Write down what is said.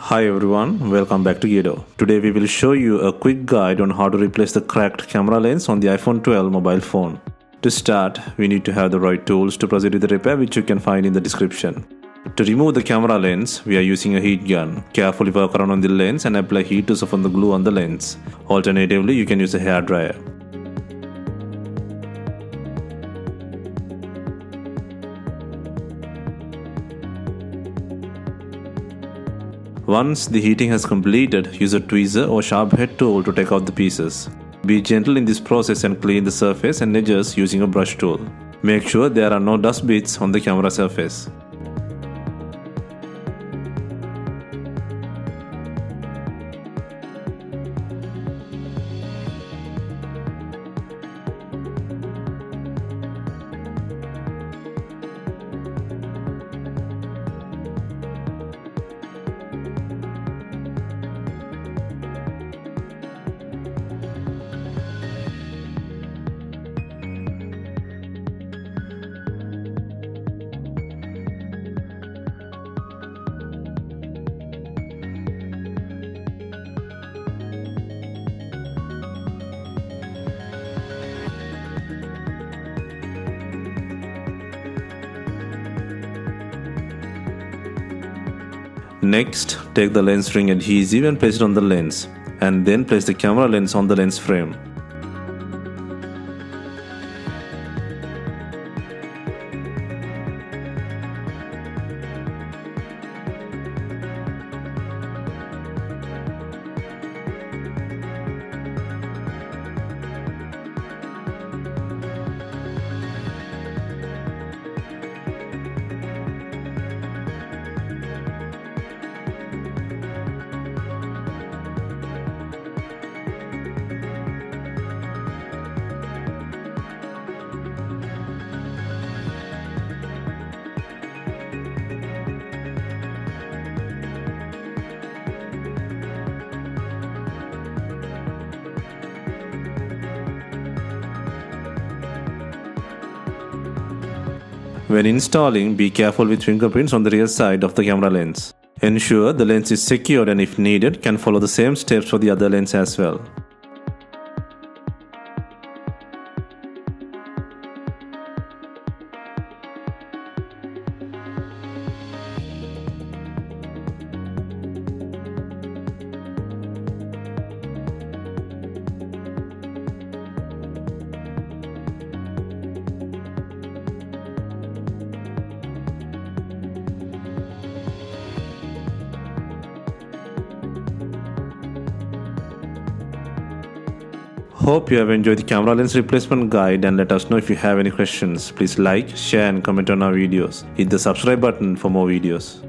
Hi everyone, welcome back to DYOR. Today we will show you a quick guide on how to replace the cracked camera lens on the iPhone 12 mobile phone. To start, we need to have the right tools to proceed with the repair, which you can find in the description. To remove the camera lens, we are using a heat gun. Carefully work around on the lens and apply heat to soften the glue on the lens. Alternatively, you can use a hair dryer. Once the heating has completed, use a tweezer or sharp head tool to take out the pieces. Be gentle in this process and clean the surface and edges using a brush tool. Make sure there are no dust bits on the camera surface. Next, take the lens ring adhesive and place it on the lens, and then place the camera lens on the lens frame. When installing, be careful with fingerprints on the rear side of the camera lens. Ensure the lens is secured and if needed, can follow the same steps for the other lens as well. Hope you have enjoyed the camera lens replacement guide, and let us know if you have any questions. Please like, share and comment on our videos. Hit the subscribe button for more videos.